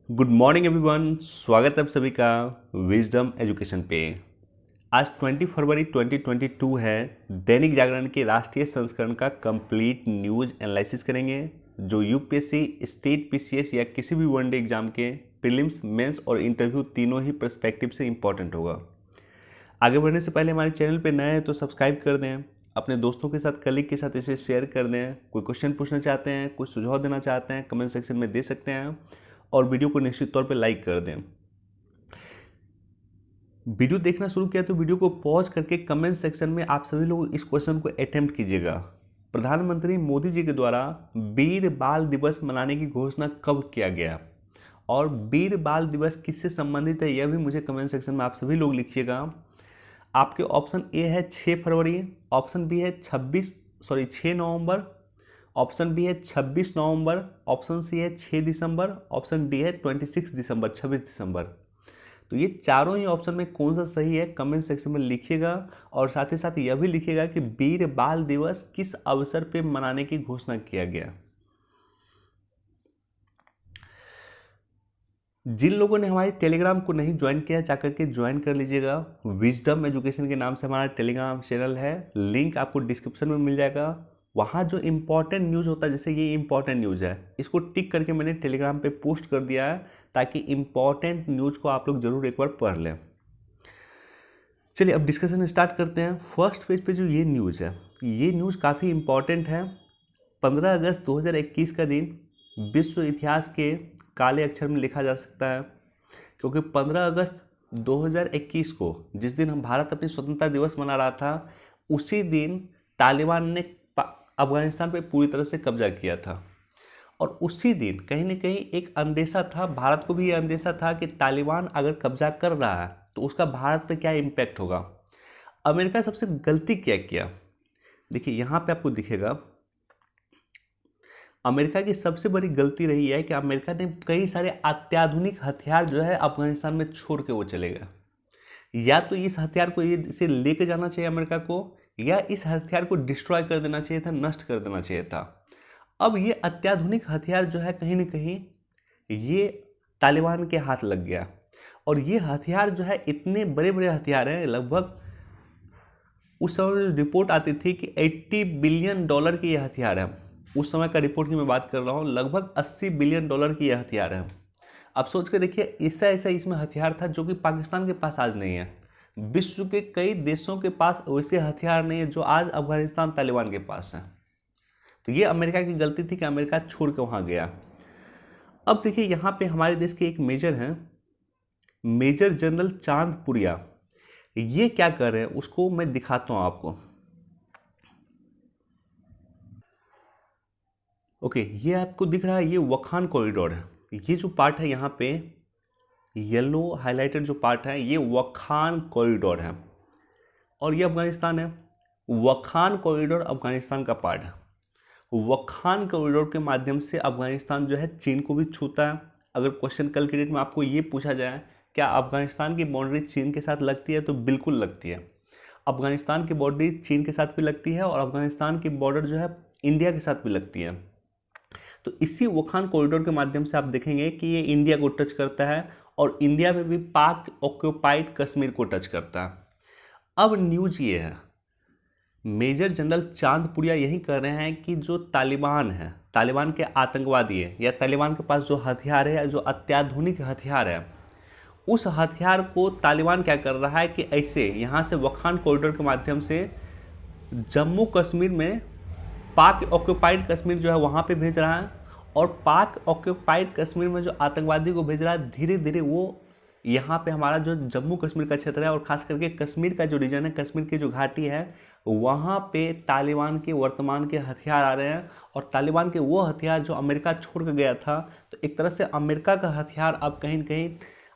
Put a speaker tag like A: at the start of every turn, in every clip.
A: Good morning everyone, स्वागत है आप सभी का विजडम एजुकेशन पे। आज 20 फरवरी 2022 है। दैनिक जागरण के राष्ट्रीय संस्करण का कंप्लीट न्यूज़ एनालिसिस करेंगे जो यूपीएससी, स्टेट पीसीएस या किसी भी वनडे एग्जाम के प्रीलिम्स, मेंस और इंटरव्यू तीनों ही पर्सपेक्टिव से इंपॉर्टेंट होगा। आगे बढ़ने से पहले हमारे चैनल पे नए हैं तो सब्सक्राइब कर दें, अपने दोस्तों के साथ, कलीग के साथ इसे शेयर कर दें। कोई क्वेश्चन पूछना चाहते हैं, कोई सुझाव देना चाहते हैं, कमेंट सेक्शन में दे सकते हैं और वीडियो को निश्चित तौर पे लाइक कर दें। वीडियो देखना शुरू किया तो वीडियो को पॉज करके कमेंट सेक्शन में आप सभी लोग इस क्वेश्चन को अटेम्प्ट कीजिएगा। प्रधानमंत्री मोदी जी के द्वारा वीर बाल दिवस मनाने की घोषणा कब किया गया और वीर बाल दिवस किससे संबंधित है, यह भी मुझे कमेंट सेक्शन में आप सभी लोग लिखिएगा। आपके ऑप्शन ए है 6 फरवरी, ऑप्शन बी है 6 नवंबर, ऑप्शन बी है 26 नवंबर, ऑप्शन सी है 6 दिसंबर, ऑप्शन डी है 26 दिसंबर, 26 दिसंबर। तो ये चारों ही ऑप्शन में कौन सा सही है कमेंट सेक्शन में लिखिएगा और साथ ही साथ यह भी लिखिएगा कि वीर बाल दिवस किस अवसर पे मनाने की घोषणा किया गया। जिन लोगों ने हमारे टेलीग्राम को नहीं ज्वाइन किया जाकर के ज्वाइन कर लीजिएगा। विजडम एजुकेशन के नाम से हमारा टेलीग्राम चैनल है, लिंक आपको डिस्क्रिप्शन में मिल जाएगा। वहाँ जो इम्पॉर्टेंट न्यूज़ होता है, जैसे ये इम्पॉर्टेंट न्यूज़ है, इसको टिक करके मैंने टेलीग्राम पे पोस्ट कर दिया है ताकि इम्पॉर्टेंट न्यूज़ को आप लोग ज़रूर एक बार पढ़ लें। चलिए अब डिस्कशन स्टार्ट करते हैं। फर्स्ट पेज पे जो ये न्यूज़ है, ये न्यूज़ काफ़ी इम्पॉर्टेंट है। 15 अगस्त 2021 का दिन विश्व इतिहास के काले अक्षर में लिखा जा सकता है, क्योंकि 15 अगस्त 2021 को, जिस दिन हम भारत अपनी स्वतंत्रता दिवस मना रहा था, उसी दिन तालिबान ने अफगानिस्तान पे पूरी तरह से कब्जा किया था। और उसी दिन कहीं ना कहीं एक अंदेशा था, भारत को भी ये अंदेशा था कि तालिबान अगर कब्जा कर रहा है तो उसका भारत पे क्या इम्पैक्ट होगा। अमेरिका सबसे गलती क्या किया, देखिए यहाँ पे आपको दिखेगा। अमेरिका की सबसे बड़ी गलती रही है कि अमेरिका ने कई सारे अत्याधुनिक हथियार जो है अफगानिस्तान में छोड़ के वो चले गए। या तो इस हथियार को इसे लेके जाना चाहिए अमेरिका को, या इस हथियार को डिस्ट्रॉय कर देना चाहिए था, नष्ट कर देना चाहिए था। अब ये अत्याधुनिक हथियार जो है कहीं ना कहीं ये तालिबान के हाथ लग गया। और ये हथियार जो है इतने बड़े बड़े हथियार हैं, लगभग उस समय रिपोर्ट आती थी कि 80 बिलियन डॉलर के ये हथियार हैं। उस समय का रिपोर्ट की मैं बात कर रहा हूँ, लगभग 80 बिलियन डॉलर की ये हथियार है। अब सोच के देखिए, ऐसा ऐसा इसमें हथियार था जो कि पाकिस्तान के पास आज नहीं है। विश्व के कई देशों के पास वैसे हथियार नहीं है जो आज अफगानिस्तान तालिबान के पास है। तो ये अमेरिका की गलती थी कि अमेरिका छोड़ के वहाँ गया। अब देखिए यहाँ पे हमारे देश के एक मेजर हैं, मेजर जनरल चांदपुरिया। ये क्या कर रहे हैं उसको मैं दिखाता हूँ आपको। ओके, ये आपको दिख रहा है, ये वखान कॉरिडोर है। ये जो पार्ट है यहाँ पे येलो हाईलाइटेड जो पार्ट है, ये वखान कॉरिडोर है और ये अफगानिस्तान है। वखान कॉरिडोर अफगानिस्तान का पार्ट है। वखान कॉरिडोर के माध्यम से अफगानिस्तान जो है चीन को भी छूता है। अगर क्वेश्चन कल के डेट में आपको ये पूछा जाए क्या अफगानिस्तान की बाउंड्री चीन के साथ लगती है, तो बिल्कुल लगती है। अफगानिस्तान की बाउंड्री चीन के साथ भी लगती है और अफगानिस्तान की बॉर्डर जो है इंडिया के साथ भी लगती है। तो इसी वखान कॉरिडोर के माध्यम से आप देखेंगे कि ये इंडिया को टच करता है और इंडिया में भी पाक ऑक्यूपाइड कश्मीर को टच करता है। अब न्यूज ये है, मेजर जनरल चांदपुरिया यही कह रहे हैं कि जो तालिबान है, तालिबान के आतंकवादी है, या तालिबान के पास जो हथियार है, जो अत्याधुनिक हथियार है, उस हथियार को तालिबान क्या कर रहा है कि ऐसे यहाँ से वखान कॉरिडोर के माध्यम से जम्मू कश्मीर में पाक ऑक्यूपाइड कश्मीर जो है वहाँ पे भेज रहा है। और पाक ऑक्यूपाइड कश्मीर में जो आतंकवादी को भेज रहा है, धीरे धीरे वो यहाँ पे हमारा जो जम्मू कश्मीर का क्षेत्र है और ख़ास करके कश्मीर का जो रीजन है, कश्मीर की जो घाटी है, वहाँ पे तालिबान के वर्तमान के हथियार आ रहे हैं। और तालिबान के वो हथियार जो अमेरिका छोड़ कर गया था, तो एक तरह से अमेरिका का हथियार अब कहीं न कहीं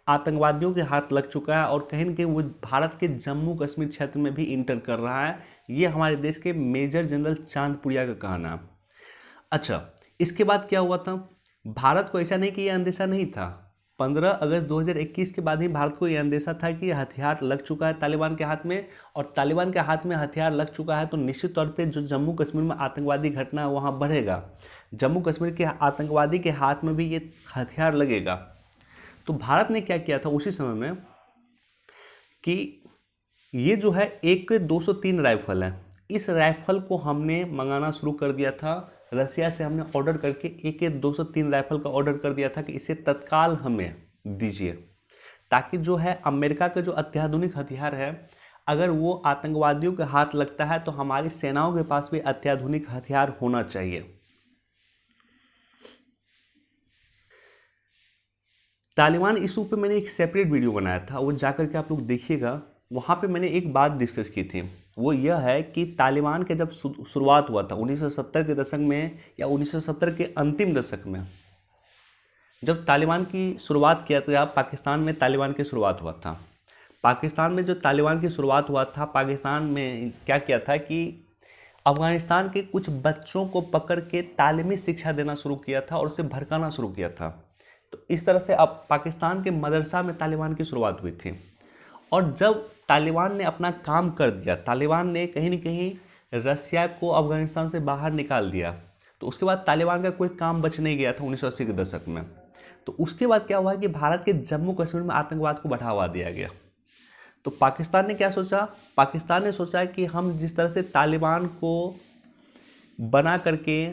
A: आतंकवादियों के हाथ लग चुका है और कहीं न कहीं वो भारत के जम्मू कश्मीर क्षेत्र में भी इंटर कर रहा है। ये हमारे देश के मेजर जनरल चांदपुरिया का कहना है। अच्छा, इसके बाद क्या हुआ था, भारत को ऐसा नहीं कि ये अंदेशा नहीं था। 15 अगस्त 2021 के बाद ही भारत को ये अंदेशा था कि हथियार लग चुका है तालिबान के हाथ में, और तालिबान के हाथ में हथियार लग चुका है तो निश्चित तौर पे जो जम्मू कश्मीर में आतंकवादी घटना है वहाँ बढ़ेगा। जम्मू कश्मीर के आतंकवादी के हाथ में भी ये हथियार लगेगा। तो भारत ने क्या किया था उसी समय में कि ये जो है AK-203 राइफल है, इस राइफल को हमने मंगाना शुरू कर दिया था। रसिया से हमने ऑर्डर करके AK-203 राइफल का ऑर्डर कर दिया था कि इसे तत्काल हमें दीजिए, ताकि जो है अमेरिका का जो अत्याधुनिक हथियार है, अगर वो आतंकवादियों के हाथ लगता है तो हमारी सेनाओं के पास भी अत्याधुनिक हथियार होना चाहिए। तालिबान इशू पे मैंने एक सेपरेट वीडियो बनाया था, वो जाकर के आप लोग देखिएगा। वहाँ पे मैंने एक बात डिस्कस की थी, वो यह है कि तालिबान के जब शुरुआत हुआ था 1970 के दशक में या 1970 के अंतिम दशक में, जब तालिबान की शुरुआत किया था, पाकिस्तान में तालिबान की शुरुआत हुआ था। पाकिस्तान में जो तालिबान की शुरुआत हुआ था, पाकिस्तान में क्या किया था कि अफ़गानिस्तान के कुछ बच्चों को पकड़ के तालीमी शिक्षा देना शुरू किया था और उसे भड़काना शुरू किया था। तो इस तरह से अब पाकिस्तान के मदरसा में तालिबान की शुरुआत हुई थी। और जब तालिबान ने अपना काम कर दिया, तालिबान ने कहीं न कहीं रसिया को अफ़गानिस्तान से बाहर निकाल दिया, तो उसके बाद तालिबान का कोई काम बच नहीं गया था 1980 के दशक में। तो उसके बाद क्या हुआ कि भारत के जम्मू कश्मीर में आतंकवाद को बढ़ावा दिया गया। तो पाकिस्तान ने क्या सोचा, पाकिस्तान ने सोचा कि हम जिस तरह से तालिबान को बना करके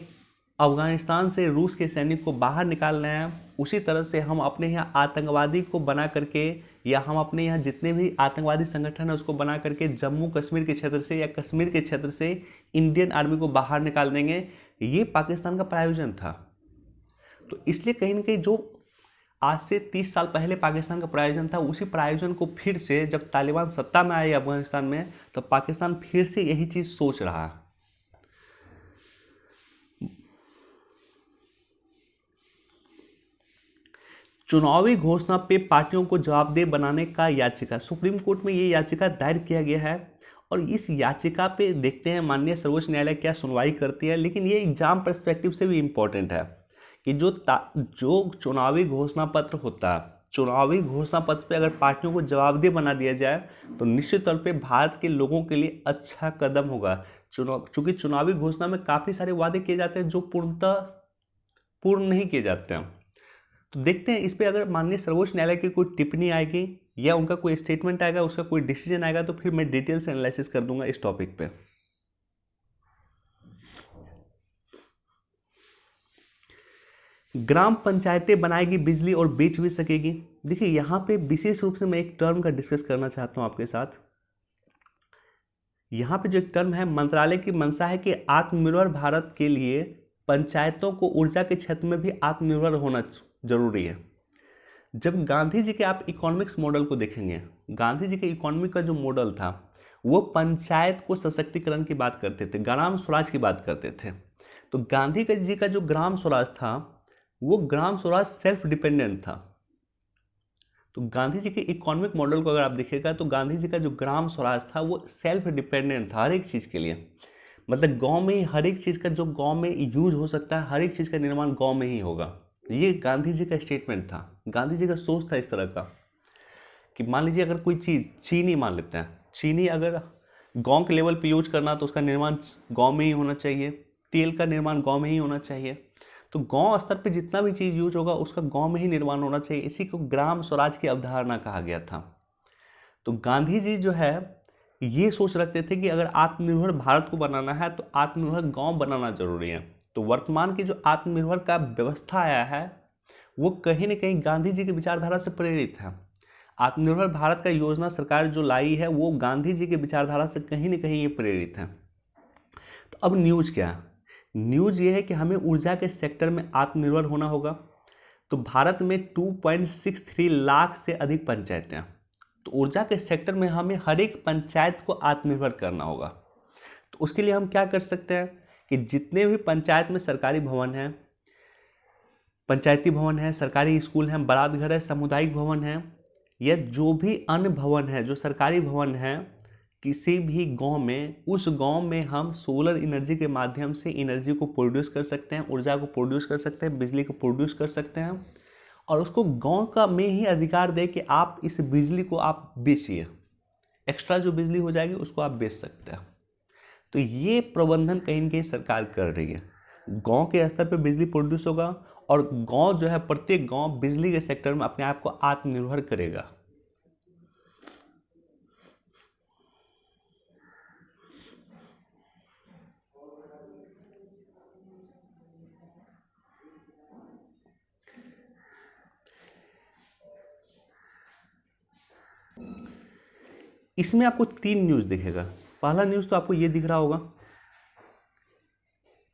A: अफ़गानिस्तान से रूस के सैनिक को बाहर निकाल रहे हैं, उसी तरह से हम अपने यहाँ आतंकवादी को बना करके, या हम अपने यहाँ जितने भी आतंकवादी संगठन है उसको बना करके जम्मू कश्मीर के क्षेत्र से या कश्मीर के क्षेत्र से इंडियन आर्मी को बाहर निकाल देंगे। ये पाकिस्तान का प्रायोजन था। तो इसलिए कहीं ना कहीं जो आज से 30 साल पहले पाकिस्तान का प्रायोजन था, उसी प्रायोजन को फिर से जब तालिबान सत्ता में आए अफगानिस्तान में, तो पाकिस्तान फिर से यही चीज़ सोच रहा है। चुनावी घोषणा पे पार्टियों को जवाबदेह बनाने का याचिका, सुप्रीम कोर्ट में ये याचिका दायर किया गया है और इस याचिका पे देखते हैं माननीय सर्वोच्च न्यायालय क्या सुनवाई करती है। लेकिन ये एग्जाम पर्सपेक्टिव से भी इम्पोर्टेंट है कि जो चुनावी घोषणा पत्र होता है, चुनावी घोषणा पत्र पे अगर पार्टियों को जवाबदेह बना दिया जाए तो निश्चित तौर पे भारत के लोगों के लिए अच्छा कदम होगा। चूँकि चुनावी घोषणा में काफ़ी सारे वादे किए जाते हैं जो पूर्णतः पूर्ण नहीं किए जाते हैं। तो देखते हैं इस पर अगर माननीय सर्वोच्च न्यायालय की कोई टिप्पणी आएगी या उनका कोई स्टेटमेंट आएगा, उसका कोई डिसीजन आएगा, तो फिर मैं डिटेल से एनालिसिस कर दूंगा इस टॉपिक पे। ग्राम पंचायतें बनाएगी बिजली और बेच भी सकेगी। देखिए यहाँ पे विशेष रूप से मैं एक टर्म का डिस्कस करना चाहता हूँ आपके साथ। यहाँ पे जो एक टर्म है, मंत्रालय की मंशा है कि आत्मनिर्भर भारत के लिए पंचायतों को ऊर्जा के क्षेत्र में भी आत्मनिर्भर होना जरूरी है। जब गांधी जी के आप इकोनॉमिक्स मॉडल को देखेंगे, गांधी जी के इकोनॉमिक का जो मॉडल था वो पंचायत को सशक्तिकरण की बात करते थे, ग्राम स्वराज की बात करते थे। तो गांधी जी का जो ग्राम स्वराज था वो ग्राम स्वराज सेल्फ डिपेंडेंट था। तो गांधी जी के इकोनॉमिक मॉडल को अगर आप देखिएगा तो गांधी जी का जो ग्राम स्वराज था वो सेल्फ डिपेंडेंट था हर एक चीज़ के लिए। मतलब गांव में ही हर एक चीज़ का जो गांव में यूज हो सकता है, हर एक चीज़ का निर्माण गांव में ही होगा। ये गांधी जी का स्टेटमेंट था, गांधी जी का सोच था इस तरह का कि मान लीजिए अगर कोई चीज़, चीनी मान लेते हैं, चीनी अगर गांव के लेवल पे यूज करना तो उसका निर्माण गांव में ही होना चाहिए, तेल का निर्माण गांव में ही होना चाहिए। तो गांव स्तर पे जितना भी चीज़ यूज होगा उसका गांव में ही निर्माण होना चाहिए। इसी को ग्राम स्वराज की अवधारणा कहा गया था। तो गांधी जी जो है ये सोच रखते थे कि अगर आत्मनिर्भर भारत को बनाना है तो आत्मनिर्भर गांव बनाना जरूरी है। तो वर्तमान की जो आत्मनिर्भर का व्यवस्था आया है वो कहीं न कहीं गांधी जी की विचारधारा से प्रेरित है। आत्मनिर्भर भारत का योजना सरकार जो लाई है वो गांधी जी की विचारधारा से कहीं न कहीं ये प्रेरित है। तो अब न्यूज़ क्या है? न्यूज़ ये है कि हमें ऊर्जा के सेक्टर में आत्मनिर्भर होना होगा। तो भारत में 2.63 लाख से अधिक पंचायतें हैं। तो ऊर्जा के सेक्टर में हमें हर एक पंचायत को आत्मनिर्भर करना होगा। तो उसके लिए हम क्या कर सकते हैं कि जितने भी पंचायत में सरकारी भवन हैं, पंचायती भवन है, सरकारी स्कूल हैं, बारात घर है, सामुदायिक भवन है, या जो भी अन्य भवन है जो सरकारी भवन है किसी भी गांव में, उस गांव में हम सोलर एनर्जी के माध्यम से एनर्जी को प्रोड्यूस कर सकते हैं, ऊर्जा को प्रोड्यूस कर सकते हैं, बिजली को प्रोड्यूस कर सकते हैं और उसको गांव का में ही अधिकार दे कि आप इस बिजली को आप बेचिए, एक्स्ट्रा जो बिजली हो जाएगी उसको आप बेच सकते हैं। तो ये प्रबंधन कहीं न कहीं सरकार कर रही है। गांव के स्तर पे बिजली प्रोड्यूस होगा और गांव जो है, प्रत्येक गांव बिजली के सेक्टर में अपने आप को आत्मनिर्भर करेगा। इसमें आपको 3 न्यूज़ दिखेगा। पहला न्यूज़ तो आपको ये दिख रहा होगा,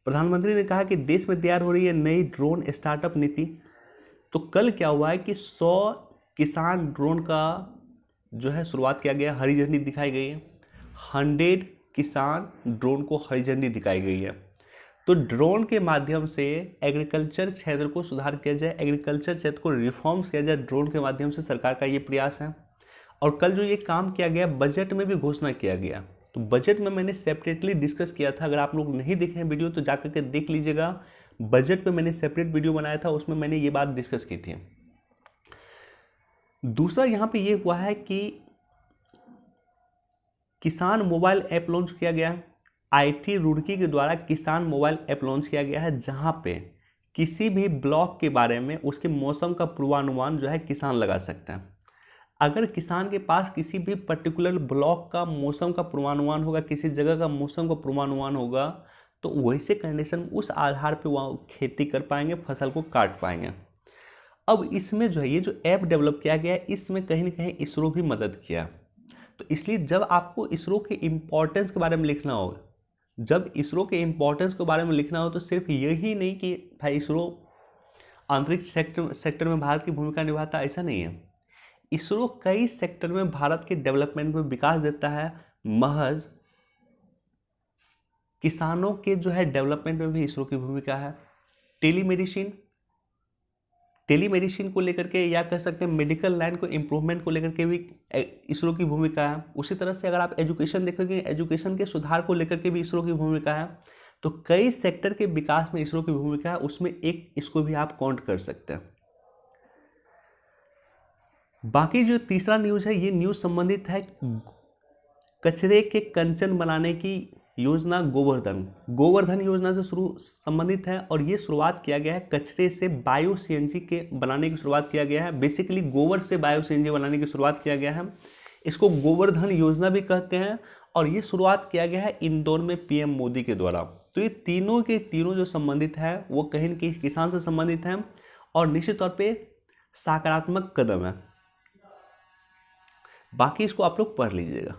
A: प्रधानमंत्री ने कहा कि देश में तैयार हो रही है नई ड्रोन स्टार्टअप नीति। तो कल क्या हुआ है कि 100 किसान ड्रोन का जो है शुरुआत किया गया, हरी झंडी दिखाई गई है। 100 किसान ड्रोन को हरी झंडी दिखाई गई है। तो ड्रोन के माध्यम से एग्रीकल्चर क्षेत्र को सुधार किया जाए, एग्रीकल्चर क्षेत्र को रिफॉर्म्स किया जाए, ड्रोन के माध्यम से सरकार का ये प्रयास है। और कल जो ये काम किया गया, बजट में भी घोषणा किया गया। तो बजट में मैंने सेपरेटली डिस्कस किया था, अगर आप लोग नहीं देखे हैं वीडियो तो जाकर के देख लीजिएगा। बजट में मैंने सेपरेट वीडियो बनाया था, उसमें मैंने ये बात डिस्कस की थी। दूसरा यहाँ पे ये हुआ है कि किसान मोबाइल ऐप लॉन्च किया गया है। आईटी रुड़की के द्वारा किसान मोबाइल ऐप लॉन्च किया गया है, जहाँ पे किसी भी ब्लॉक के बारे में उसके मौसम का पूर्वानुमान जो है किसान लगा सकते हैं। अगर किसान के पास किसी भी पर्टिकुलर ब्लॉक का मौसम का पूर्वानुमान होगा, किसी जगह का मौसम का पूर्वानुमान होगा, तो वैसे कंडीशन उस आधार पे वो खेती कर पाएंगे, फसल को काट पाएंगे। अब इसमें जो है ये जो ऐप डेवलप किया गया है, इसमें कहीं ना कहीं इसरो भी मदद किया। तो इसलिए जब आपको इसरो के इम्पोर्टेंस के बारे में लिखना हो, जब इसरो के इम्पोर्टेंस के बारे में लिखना हो, तो सिर्फ यही नहीं कि भाई इसरो अंतरिक्ष सेक्टर में भारत की भूमिका निभाता, ऐसा नहीं है। इसरो कई सेक्टर में भारत के डेवलपमेंट में विकास देता है। महज किसानों के जो है डेवलपमेंट में भी इसरो की भूमिका है। टेलीमेडिसिन को लेकर के, या कह सकते हैं मेडिकल लाइन को इम्प्रूवमेंट को लेकर के भी इसरो की भूमिका है। उसी तरह से अगर आप एजुकेशन देखोगे, एजुकेशन के सुधार को लेकर के भी इसरो की भूमिका है। तो कई सेक्टर के विकास में इसरो की भूमिका है, उसमें एक इसको भी आप काउंट कर सकते हैं। बाकी जो तीसरा न्यूज़ है, ये न्यूज़ संबंधित है कचरे के कंचन बनाने की योजना गोवर्धन योजना से संबंधित है। और ये शुरुआत किया गया है, कचरे से बायो सीएनजी के बनाने की शुरुआत किया गया है। बेसिकली गोबर से बायो सीएनजी बनाने की शुरुआत किया गया है। इसको गोवर्धन योजना भी कहते हैं। और ये शुरुआत किया गया है इंदौर में पीएम मोदी के द्वारा। तो ये तीनों के तीनों जो संबंधित है वो कहीं न कहीं किसान से संबंधित हैं और निश्चित तौर पे सकारात्मक कदम है। बाकी इसको आप लोग पढ़ लीजिएगा।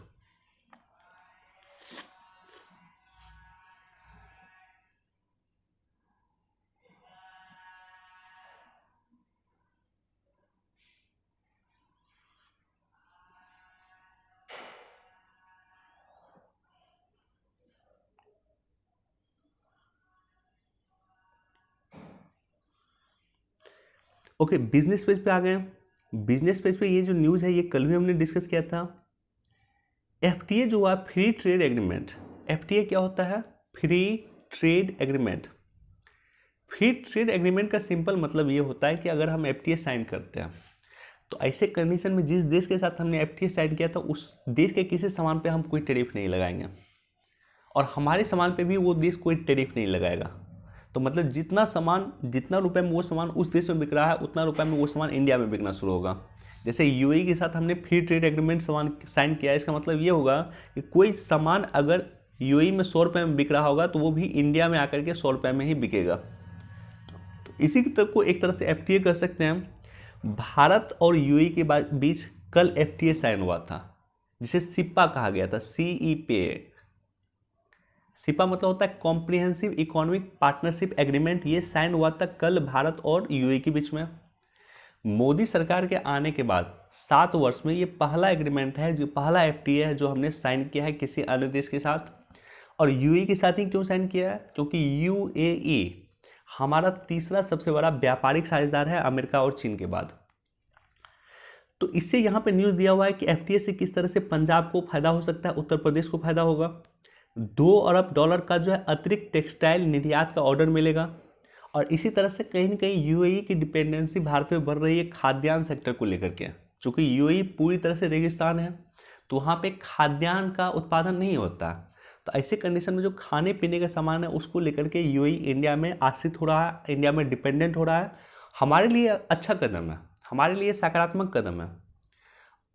A: ओके, बिजनेस पेज पे आ गए। बिजनेस पेज पे ये जो न्यूज़ है ये कल भी हमने डिस्कस किया था। एफटीए जो है फ्री ट्रेड एग्रीमेंट। एफटीए क्या होता है? Free trade agreement. Free trade agreement का सिंपल मतलब ये होता है कि अगर हम एफटीए साइन करते हैं तो ऐसे कंडीशन में जिस देश के साथ हमने एफटीए साइन किया था उस देश के किसी सामान पे हम कोई टैरिफ नहीं लगाएंगे और हमारे सामान पे भी वो देश कोई टैरिफ नहीं लगाएगा। तो मतलब जितना रुपए में वो सामान उस देश में बिक रहा है उतना रुपए में वो सामान इंडिया में बिकना शुरू होगा। जैसे यूएई के साथ हमने फ्री ट्रेड एग्रीमेंट साइन किया, इसका मतलब ये होगा कि कोई सामान अगर यूएई में 100 रुपये में बिक रहा होगा तो वो भी इंडिया में आकर के 100 रुपये में ही बिकेगा। तो इसी की तरह को एक तरह से एफटीए कर सकते हैं। भारत और यूएई के बीच कल एफटीए साइन हुआ था जिसे सिप्पा कहा गया था, CEPA। सिपा मतलब होता है कॉम्प्रिहेंसिव इकोनॉमिक पार्टनरशिप एग्रीमेंट। ये साइन हुआ था कल भारत और यूएई के बीच में। मोदी सरकार के आने के बाद 7 वर्ष में ये पहला एग्रीमेंट है, जो पहला एफटीए है जो हमने साइन किया है किसी अन्य देश के साथ। और यूएई के साथ ही क्यों साइन किया है? क्योंकि यूएई हमारा तीसरा सबसे बड़ा व्यापारिक साझेदार है अमेरिका और चीन के बाद। तो इससे यहाँ पे न्यूज़ दिया हुआ है कि एफटीए से किस तरह से पंजाब को फायदा हो सकता है, उत्तर प्रदेश को फायदा होगा। $2 अरब का जो है अतिरिक्त टेक्सटाइल निर्यात का ऑर्डर मिलेगा। और इसी तरह से कहीं ना कहीं यूएई की डिपेंडेंसी भारत पे बढ़ रही है खाद्यान्न सेक्टर को लेकर के। चूँकि यूएई पूरी तरह से रेगिस्तान है तो वहाँ पे खाद्यान्न का उत्पादन नहीं होता। तो ऐसे कंडीशन में जो खाने पीने का सामान है उसको लेकर के यूएई इंडिया में आश्रित हो रहा है, इंडिया में डिपेंडेंट हो रहा है। हमारे लिए अच्छा कदम है, हमारे लिए सकारात्मक कदम है।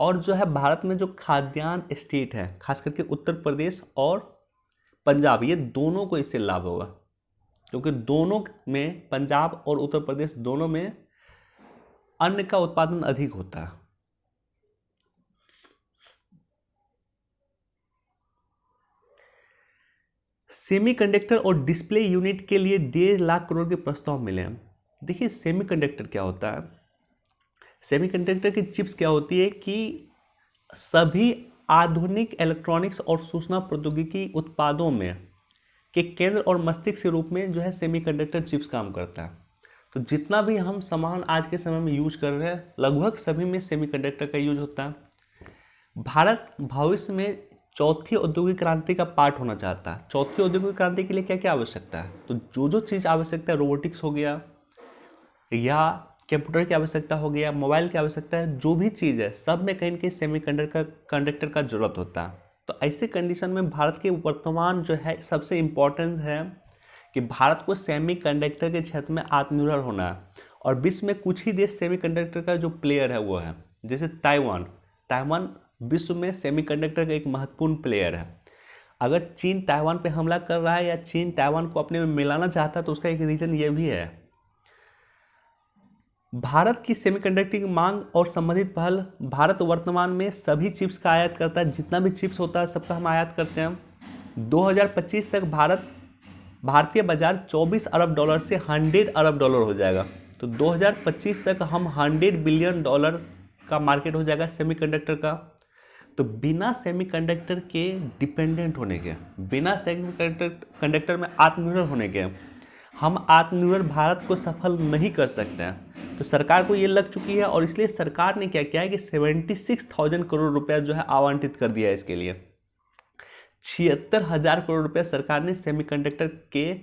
A: और जो है भारत में जो खाद्यान्न स्टेट है, खास करके उत्तर प्रदेश और पंजाब, ये दोनों को इससे लाभ होगा, क्योंकि दोनों में, पंजाब और उत्तर प्रदेश दोनों में अन्न का उत्पादन अधिक होता है। सेमीकंडक्टर और डिस्प्ले यूनिट के लिए 1.5 लाख करोड़ के प्रस्ताव मिले हैं। देखिए सेमीकंडक्टर क्या होता है, सेमीकंडक्टर की चिप्स क्या होती है कि सभी आधुनिक इलेक्ट्रॉनिक्स और सूचना प्रौद्योगिकी उत्पादों में के केंद्र और मस्तिष्क के रूप में जो है सेमीकंडक्टर चिप्स काम करता है। तो जितना भी हम सामान आज के समय में यूज कर रहे हैं लगभग सभी में सेमीकंडक्टर का यूज होता है। भारत भविष्य में चौथी औद्योगिक क्रांति का पार्ट होना चाहता है। चौथी औद्योगिक क्रांति के लिए क्या क्या आवश्यकता है, तो जो जो चीज़ आवश्यकता है, रोबोटिक्स हो गया या कंप्यूटर की आवश्यकता हो गया, मोबाइल की आवश्यकता है, जो भी चीज़ है सब में कहीं ना कहीं सेमीकंडक्टर का जरूरत होता है। तो ऐसे कंडीशन में भारत के वर्तमान जो है सबसे इम्पोर्टेंट है कि भारत को सेमीकंडक्टर के क्षेत्र में आत्मनिर्भर होना है। और विश्व में कुछ ही देश सेमीकंडक्टर का जो प्लेयर है वो है, जैसे ताइवान। ताइवान विश्व में सेमीकंडक्टर का एक महत्वपूर्ण प्लेयर है। अगर चीन ताइवान पे हमला कर रहा है या चीन ताइवान को अपने में मिलाना चाहता है तो उसका एक रीज़न ये भी है। भारत की सेमीकंडक्टर मांग और संबंधित पहल, भारत वर्तमान में सभी चिप्स का आयात करता है, जितना भी चिप्स होता है सबका हम आयात करते हैं। 2025 तक भारतीय बाजार 24 अरब डॉलर से 100 अरब डॉलर हो जाएगा। तो 2025 तक हम 100 बिलियन डॉलर का मार्केट हो जाएगा सेमीकंडक्टर का। तो बिना सेमीकंडक्टर के डिपेंडेंट होने के, बिना सेमीकंडक्टर में आत्मनिर्भर होने के हम आत्मनिर्भर भारत को सफल नहीं कर सकते हैं। तो सरकार को ये लग चुकी है और इसलिए सरकार ने क्या किया है कि 76,000 करोड़ रुपया जो है आवंटित कर दिया है इसके लिए। 76,000 करोड़ रुपया सरकार ने सेमीकंडक्टर के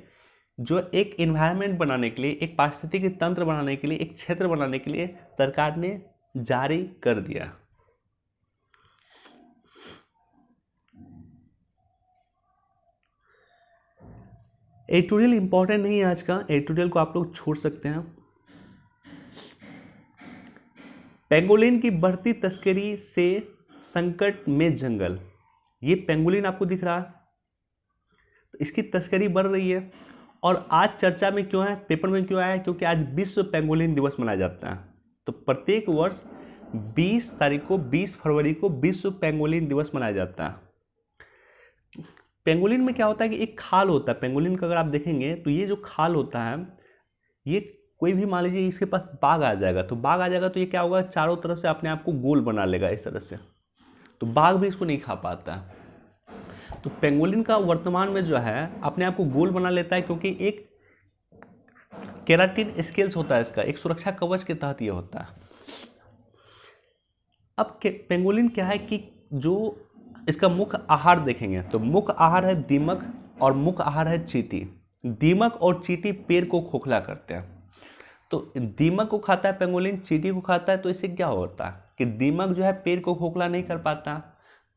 A: जो एक इन्वायरमेंट बनाने के लिए, एक पारिस्थितिकी तंत्र बनाने के लिए, एक क्षेत्र बनाने के लिए सरकार ने जारी कर दिया। एडिटोरियल इंपॉर्टेंट नहीं है आज का, एडिटोरियल को आप लोग छोड़ सकते हैं। पेंगोलिन की बढ़ती तस्करी से संकट में जंगल, ये पेंगोलिन आपको दिख रहा है, तो इसकी तस्करी बढ़ रही है। और आज चर्चा में क्यों है, पेपर में क्यों आया है, क्योंकि आज विश्व पेंगोलिन दिवस मनाया जाता है। तो प्रत्येक वर्ष 20 तारीख को, 20 फरवरी को विश्व पेंगोलिन दिवस मनाया जाता है। पेंगोलिन में क्या होता है कि एक खाल होता है पेंगोलिन का, अगर आप देखेंगे तो ये जो खाल होता है, ये कोई भी मान लीजिए इसके पास बाघ आ जाएगा, तो बाघ आ जाएगा तो ये क्या होगा, चारों तरफ से अपने आप को गोल बना लेगा इस तरह से, तो बाघ भी इसको नहीं खा पाता है। तो पेंगोलिन का वर्तमान में जो है अपने आप को गोल बना लेता है, क्योंकि एक केराटिन स्केल्स होता है इसका, एक सुरक्षा कवच के तहत ये होता है। अब पेंगोलिन क्या है कि जो इसका मुख्य आहार देखेंगे तो मुख्य आहार है दीमक और मुख्य आहार है चींटी। दीमक और चींटी पेड़ को खोखला करते हैं, तो दीमक को खाता है पेंगोलिन, चींटी को खाता है। तो इससे क्या होता है कि दीमक जो है पेड़ को खोखला नहीं कर पाता,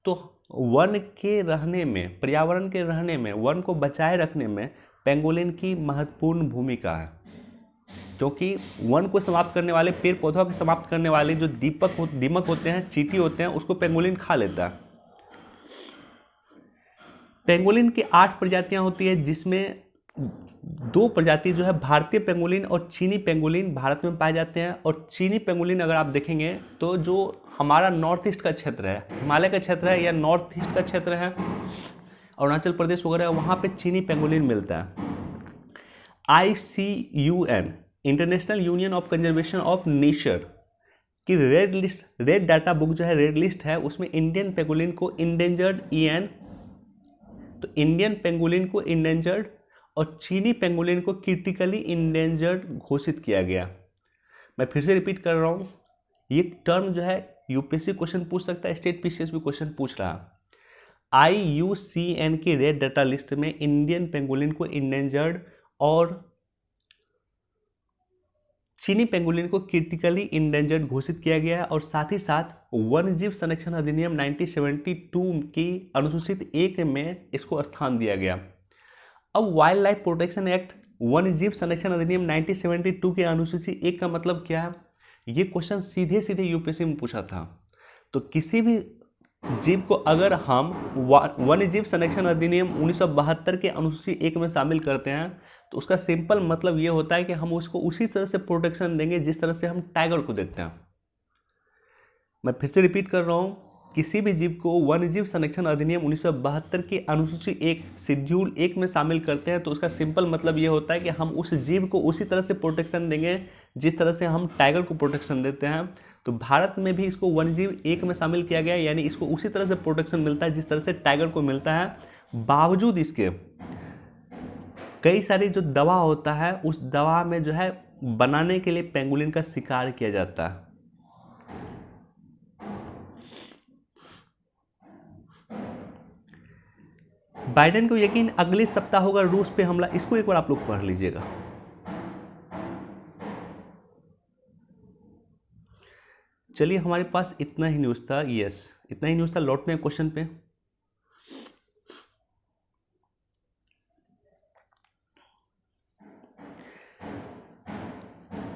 A: तो वन के रहने में, पर्यावरण के रहने में, वन को बचाए रखने में पेंगोलिन की महत्वपूर्ण भूमिका है। क्योंकि वन को समाप्त करने वाले, पेड़ पौधों को समाप्त करने वाले जो दीमक होते हैं, चींटी होते हैं, उसको पेंगोलिन खा लेता है। पेंगोलिन की 8 प्रजातियां होती है, जिसमें 2 प्रजाति जो है भारतीय पेंगोलिन और चीनी पेंगोलिन भारत में पाए जाते हैं। और चीनी पेंगोलिन अगर आप देखेंगे तो जो हमारा नॉर्थ ईस्ट का क्षेत्र है, हिमालय का क्षेत्र है या नॉर्थ ईस्ट का क्षेत्र है, अरुणाचल प्रदेश वगैरह, वहाँ पे चीनी पेंगोलिन मिलता है। ICUN, international union of conservation of nature की रेड डाटा बुक जो है, रेड लिस्ट है, उसमें इंडियन पेंगोलिन को इंडेंजर्ड EN, तो इंडियन पेंगोलिन को इंडेंजर्ड और चीनी पेंगोलिन को क्रिटिकली इंडेंजर्ड घोषित किया गया। मैं फिर से रिपीट कर रहा हूँ, ये टर्म जो है यूपीएससी क्वेश्चन पूछ सकता है, स्टेट पीसीएस भी क्वेश्चन पूछ रहा है। IUCN की रेड डाटा लिस्ट में इंडियन पेंगोलिन को इंडेंजर्ड और चीनी पेंगुलिन को क्रिटिकली इंडेंजर्ड घोषित किया गया है और साथ ही साथ वन्यजीव संरक्षण अधिनियम 1972 की अनुसूचित 1 में इसको स्थान दिया गया। अब वाइल्ड लाइफ प्रोटेक्शन एक्ट वन्यजीव संरक्षण अधिनियम 1972 के अनुसूची 1 का मतलब क्या है? ये क्वेश्चन सीधे सीधे यूपीएससी में पूछा था। तो किसी भी जीव को अगर हम वन्यजीव संरक्षण अधिनियम 1972 के अनुसूची 1 में शामिल करते हैं तो उसका सिंपल मतलब ये होता है कि हम उसको उसी तरह से प्रोटेक्शन देंगे जिस तरह से हम टाइगर को देते हैं। मैं फिर से रिपीट कर रहा हूँ, किसी भी जीव को वन्यजीव संरक्षण अधिनियम 1972 की अनुसूची 1 शेड्यूल 1 में शामिल करते हैं तो उसका सिंपल मतलब ये होता है कि हम उस जीव को उसी तरह से प्रोटेक्शन देंगे जिस तरह से हम टाइगर को प्रोटेक्शन देते हैं। तो भारत में भी इसको वन्यजीव 1 में शामिल किया गया है, यानी इसको उसी तरह से प्रोटेक्शन मिलता है जिस तरह से टाइगर को मिलता है। बावजूद इसके कई सारी जो दवा होता है उस दवा में जो है बनाने के लिए पेंगुलिन का शिकार किया जाता है। बाइडेन को यकीन अगले सप्ताह होगा रूस पे हमला, इसको एक बार आप लोग पढ़ लीजिएगा। चलिए हमारे पास इतना ही न्यूज़ था, यस इतना ही न्यूज़ था। लौटते हैं क्वेश्चन पे।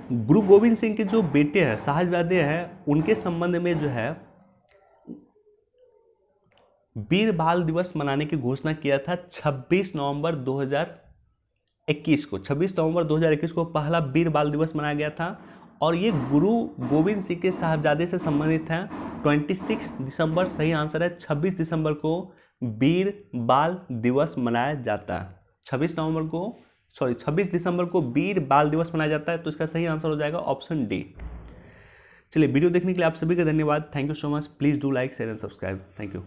A: गुरु गोविंद सिंह के जो बेटे हैं साहिबजादे हैं, उनके संबंध में जो है वीर बाल दिवस मनाने की घोषणा किया था 26 नवंबर 2021 को। 26 नवंबर 2021 को पहला वीर बाल दिवस मनाया गया था और ये गुरु गोविंद सिंह के साहिबजादे से संबंधित है। 26 दिसंबर सही आंसर है। 26 दिसंबर को वीर बाल दिवस मनाया जाता है। 26 दिसंबर को वीर बाल दिवस मनाया जाता है, तो इसका सही आंसर हो जाएगा ऑप्शन डी। चलिए वीडियो देखने के लिए आप सभी का धन्यवाद। Thank you so much. Please do like share and subscribe. Thank you.